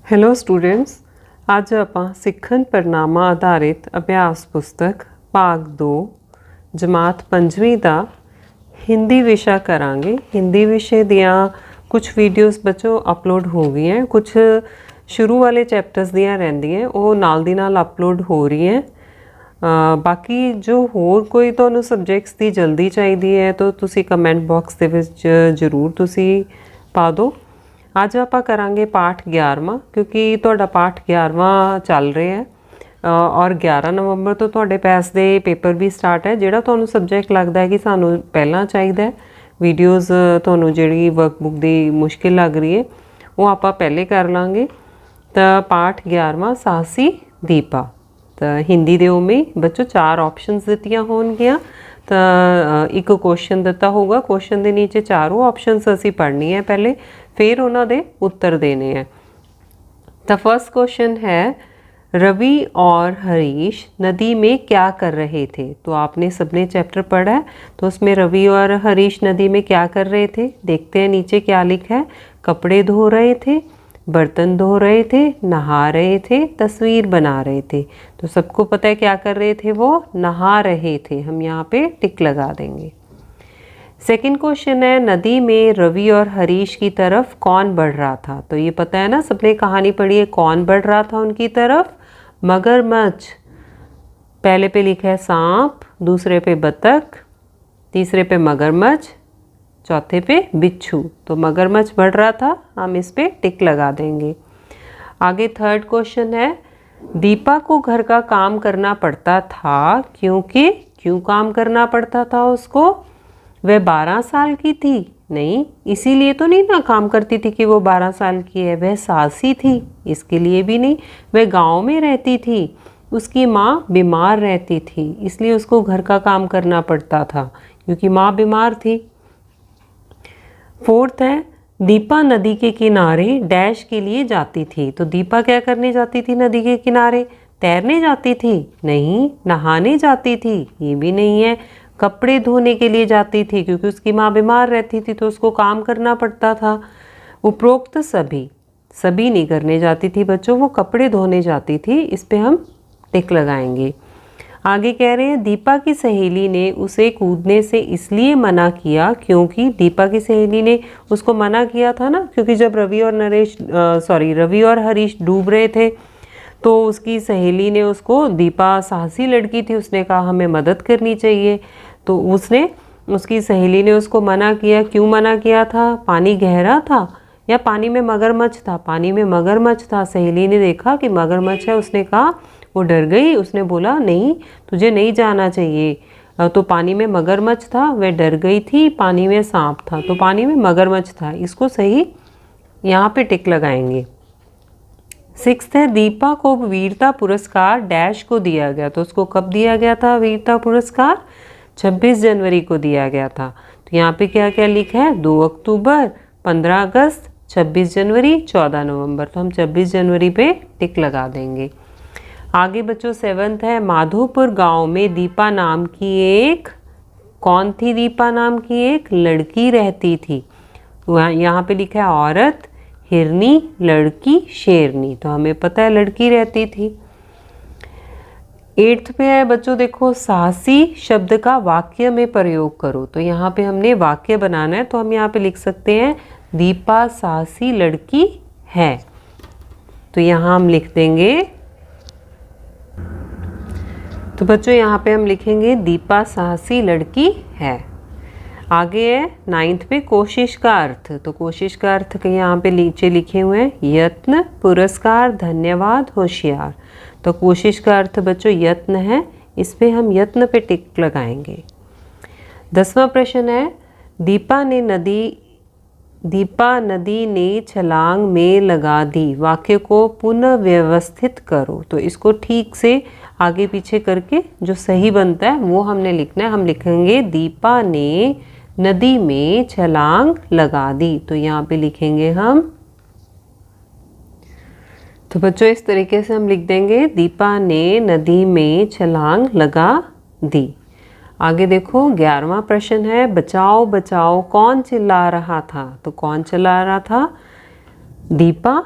Hello students, ਅੱਜ ਆਪਾਂ ਸਿੱਖਣ ਪ੍ਰਨਾਮਾ ਆਧਾਰਿਤ ਅਭਿਆਸ ਪੁਸਤਕ ਭਾਗ 2 ਜਮਾਤ 5ਵੀਂ ਦਾ हिंदी विषय करांगे। हिंदी विषय दियाँ कुछ वीडियोस बच्चों अपलोड हो गई हैं, कुछ शुरू वाले चैप्टर्स दियाँ रहंदी हैं वो नाल दी नाल अपलोड हो रही हैं। बाकी जो होर कोई तुहानू सबजैक्ट्स दी जल्दी चाहिए है तो तुसी कमेंट बॉक्स दे विच जरूर तुसी पा दो। अज आपां करांगे पाठ 11वां, क्योंकि तुहाडा पाठ 11वां चल रहा है और 11 नवंबर तो तुहाडे पैस दे पेपर भी स्टार्ट है। जिहड़ा तुहानू सबजैक्ट लगता है कि सानू पहलां चाहिए वीडियोज़ तुहानू जिहड़ी वर्कबुक दी मुश्किल लग रही है वो आपां पहले कर लांगे। तो पाठ 11वां साहसी दीपा। तो हिंदी दे उमें बच्चों 4 ऑप्शनस दित्तियां होणगियां। तो एक क्वेश्चन दिता होगा, क्वेश्चन के नीचे चारों ऑप्शनस असी पढ़नी है पहले, फिर उन्हां दे उत्तर देने हैं। तो फर्स्ट क्वेश्चन है रवि और हरीश नदी में क्या कर रहे थे। तो आपने सबने चैप्टर पढ़ा है, तो उसमें रवि और हरीश नदी में क्या कर रहे थे। देखते हैं नीचे क्या लिखा है। कपड़े धो रहे थे, बर्तन धो रहे थे, नहा रहे थे, तस्वीर बना रहे थे। तो सबको पता है क्या कर रहे थे, वो नहा रहे थे। हम यहाँ पे टिक लगा देंगे। सेकंड क्वेश्चन है नदी में रवि और हरीश की तरफ कौन बढ़ रहा था। तो ये पता है ना, सबने कहानी पढ़ी है, कौन बढ़ रहा था उनकी तरफ, मगरमच्छ। पहले पे लिखा है सांप, दूसरे पे बतख, तीसरे पे मगरमच्छ, चौथे पे बिच्छू। तो मगरमच्छ बढ़ रहा था, हम इस पे टिक लगा देंगे। आगे थर्ड क्वेश्चन है दीपा को घर का काम करना पड़ता था क्योंकि, क्यों काम करना पड़ता था उसको, वह 12 साल की थी। नहीं, इसीलिए तो नहीं ना काम करती थी कि वो 12 साल की है। वह साहसी थी, इसके लिए भी नहीं। वह गांव में रहती थी, उसकी माँ बीमार रहती थी, इसलिए उसको घर का काम करना पड़ता था क्योंकि माँ बीमार थी। फोर्थ है दीपा नदी के किनारे डैश के लिए जाती थी। तो दीपा क्या करने जाती थी नदी के किनारे, तैरने जाती थी। नहीं, नहाने जाती थी, ये भी नहीं है। कपड़े धोने के लिए जाती थी क्योंकि उसकी माँ बीमार रहती थी तो उसको काम करना पड़ता था। उपरोक्त सभी नहीं करने जाती थी बच्चों, वो कपड़े धोने जाती थी। इस पे हम टिक लगाएंगे। आगे कह रहे हैं दीपा की सहेली ने उसे कूदने से इसलिए मना किया क्योंकि, दीपा की सहेली ने उसको मना किया था ना, क्योंकि जब रवि और हरीश डूब रहे थे तो उसकी सहेली ने उसको, दीपा साहसी लड़की थी, उसने कहा हमें मदद करनी चाहिए। तो उसकी सहेली ने उसको मना किया। क्यों मना किया था, पानी गहरा था या पानी में मगरमच्छ था। पानी में मगरमच्छ था। सहेली ने देखा कि मगरमच्छ है, उसने कहा, वो डर गई, उसने बोला नहीं तुझे नहीं जाना चाहिए। तो पानी में मगरमच्छ था, वह डर गई थी। पानी में सांप था, तो पानी में मगरमच्छ था। इसको सही यहाँ पे टिक लगाएंगे। सिक्स्थ है दीपा को वीरता पुरस्कार डैश को दिया गया। तो उसको कब दिया गया था वीरता पुरस्कार, 26 जनवरी को दिया गया था। तो यहाँ पे क्या क्या लिखा है, 2 अक्टूबर, 15 अगस्त, 26 जनवरी, 14 नवंबर। तो हम 26 जनवरी पे टिक लगा देंगे। आगे बच्चों 7th है माधोपुर गांव में दीपा नाम की एक, कौन थी दीपा नाम की एक लड़की रहती थी। यहाँ पे लिखा है औरत, हिरनी, लड़की, शेरनी। तो हमें पता है लड़की रहती थी। 8th पे है बच्चों, देखो साहसी शब्द का वाक्य में प्रयोग करो। तो यहाँ पे हमने वाक्य बनाना है, तो हम यहाँ पे लिख सकते हैं दीपा साहसी लड़की है। तो यहाँ हम लिख देंगे, तो बच्चों यहाँ पे हम लिखेंगे दीपा साहसी लड़की है। आगे है 9th पे कोशिश का अर्थ। तो कोशिश का अर्थ के यहाँ पे नीचे लिखे हुए हैं यत्न, पुरस्कार, धन्यवाद, होशियार। तो कोशिश का अर्थ बच्चों यत्न है, इस पे हम यत्न पे टिक लगाएंगे। 10वां प्रश्न है दीपा नदी ने छलांग में लगा दी। वाक्य को पुनः व्यवस्थित करो। तो इसको ठीक से आगे पीछे करके जो सही बनता है वो हमने लिखना है। हम लिखेंगे दीपा ने नदी में छलांग लगा दी। तो यहाँ पे लिखेंगे हम, तो बच्चों इस तरीके से हम लिख देंगे दीपा ने नदी में छलांग लगा दी। आगे देखो 11वां प्रश्न है बचाओ बचाओ कौन चिल्ला रहा था। तो कौन चिल्ला रहा था, दीपा,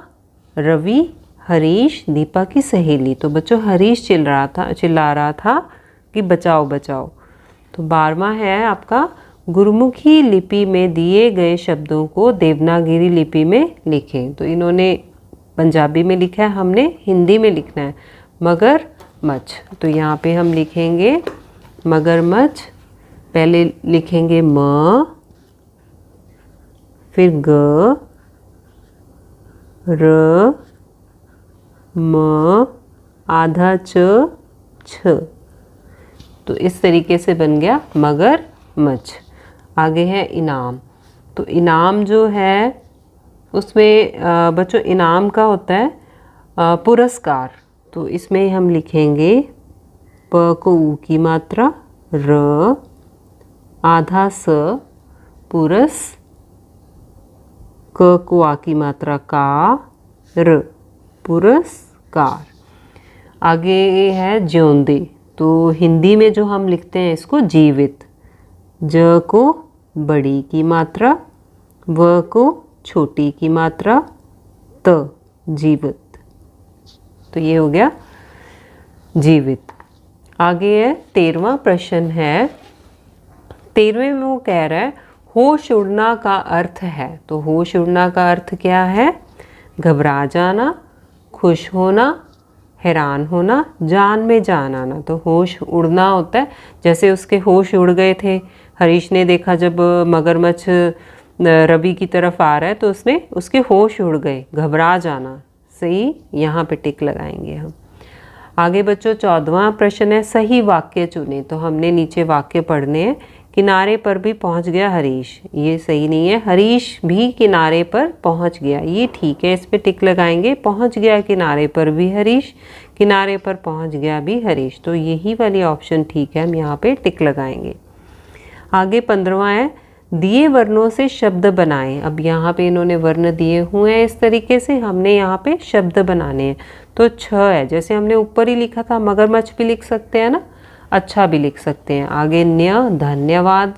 रवि, हरीश, दीपा की सहेली। तो बच्चों हरीश चिल्ला रहा था कि बचाओ बचाओ। तो 12वां है आपका गुरुमुखी लिपि में दिए गए शब्दों को देवनागरी लिपि में लिखें। तो इन्होंने पंजाबी में लिखा है, हमने हिंदी में लिखना है। मगरमच्छ, तो यहाँ पे हम लिखेंगे मगरमच्छ, पहले लिखेंगे म, फिर ग, र, म, आधा च, छ। तो इस तरीके से बन गया मगरमच्छ। आगे है इनाम। तो इनाम जो है उसमें बच्चों इनाम का होता है पुरस्कार। तो इसमें हम लिखेंगे प को ऊ की मात्रा, र, आधा स, पुरस, क को आ की मात्रा का, र, पुरस्कार। आगे है ज्योंदे। तो हिंदी में जो हम लिखते हैं इसको जीवित, ज को बड़ी की मात्रा, व को छोटी की मात्रा, त, जीवित। तो ये हो गया जीवित। आगे है 13वां प्रश्न है। 13वें में वो कह रहा है होश उड़ना का अर्थ है। तो होश उड़ना का अर्थ क्या है? घबरा जाना, खुश होना, हैरान होना, जान में जान आना। तो होश उड़ना होता है, जैसे उसके होश उड़ गए थे। हरीश ने देखा जब मगरमच्छ रवि की तरफ आ रहा है तो उसके होश उड़ गए, घबरा जाना। सही, यहाँ पे टिक लगाएंगे हम। आगे बच्चों 14वां प्रश्न है सही वाक्य चुने। तो हमने नीचे वाक्य पढ़ने हैं। किनारे पर भी पहुंच गया हरीश, ये सही नहीं है। हरीश भी किनारे पर पहुंच गया, ये ठीक है, इस पे टिक लगाएंगे। पहुंच गया किनारे पर भी हरीश, किनारे पर पहुंच गया भी हरीश। तो यही वाली ऑप्शन ठीक है, हम यहाँ पे टिक लगाएंगे। आगे 15वां है दिए वर्णों से शब्द बनाएं। अब यहाँ पे इन्होंने वर्ण दिए हुए हैं इस तरीके से, हमने यहाँ पे शब्द बनाने हैं। तो छ है, जैसे हमने ऊपर ही लिखा था, मगरमच्छ भी लिख सकते हैं ना, अच्छा भी लिख सकते हैं। आगे न्य धन्यवाद,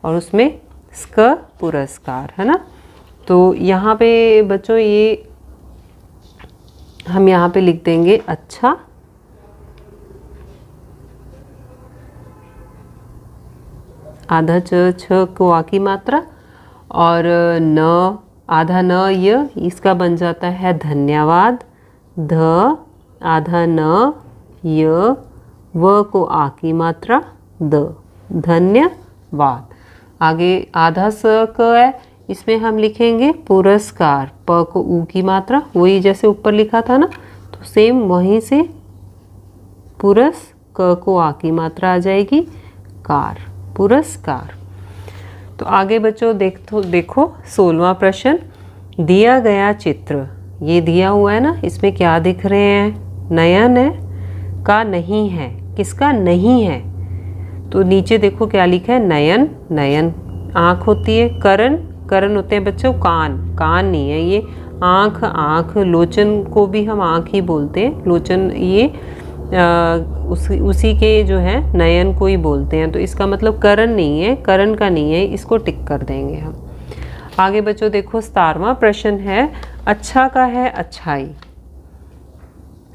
और उसमें स्क पुरस्कार, है ना। तो यहाँ पे बच्चों ये हम यहाँ पे लिख देंगे अच्छा, आधा च छ को आ की मात्रा, और न आधा न य, इसका बन जाता है धन्यवाद। ध आधा न य, व को आ की मात्रा, द, धन्यवाद। आगे आधा स क है, इसमें हम लिखेंगे पुरस्कार। प को ऊ की मात्रा, वही जैसे ऊपर लिखा था ना, तो सेम वहीं से पुरस, क को आ की मात्रा आ जाएगी, कार, पुरस्कार। तो आगे बच्चों देखो 16वां प्रश्न। दिया गया चित्र, ये दिया हुआ है ना, इसमें क्या दिख रहे हैं? नयन है का नहीं है, किसका नहीं है? तो नीचे देखो क्या लिखा है, नयन, नयन आँख होती है। करण, करण होते हैं बच्चों कान, कान नहीं है ये, आँख, आँख। लोचन को भी हम आँख ही बोलते हैं, लोचन ये उसी के जो है नयन को ही बोलते हैं। तो इसका मतलब करण नहीं है, करण का नहीं है, इसको टिक कर देंगे हम। आगे बच्चों देखो 17वां प्रश्न है अच्छा का है अच्छाई,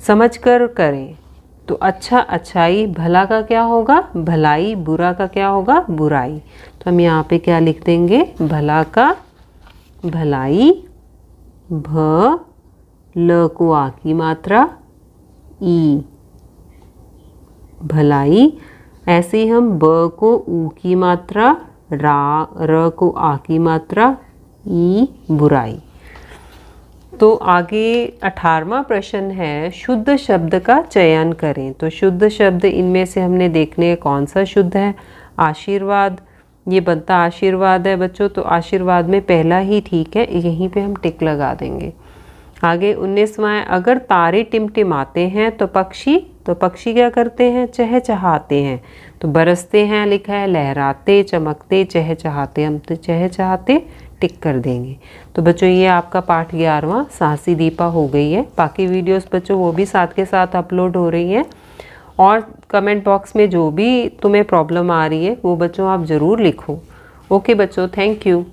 समझ कर करें। तो अच्छा अच्छाई, भला का क्या होगा? भलाई, बुरा का क्या होगा? बुराई। तो हम यहाँ पे क्या लिख देंगे? भला का भलाई, भ, ल को आ की मात्रा, ई, भलाई। ऐसे ही हम ब को ऊ की मात्रा, रा, र को आ की मात्रा, ई, बुराई। तो आगे 18वां प्रश्न है शुद्ध शब्द का चयन करें। तो शुद्ध शब्द इनमें से हमने देखने कौन सा शुद्ध है? आशीर्वाद, ये बनता आशीर्वाद है बच्चों। तो आशीर्वाद में पहला ही ठीक है, यहीं पे हम टिक लगा देंगे। आगे 19वां, अगर तारे टिमटिमाते हैं तो पक्षी क्या करते हैं? चहचहाते हैं। तो बरसते हैं लिखा है, लहराते, चमकते, चहचहाते, हम तो चहचहाते टिक कर देंगे। तो बच्चों ये आपका पाठ 11वां साहसी दीपा हो गई है। बाकी वीडियोस बच्चों वो भी साथ के साथ अपलोड हो रही हैं। और कमेंट बॉक्स में जो भी तुम्हें प्रॉब्लम आ रही है वो बच्चों आप ज़रूर लिखो। ओके बच्चों, थैंक यू।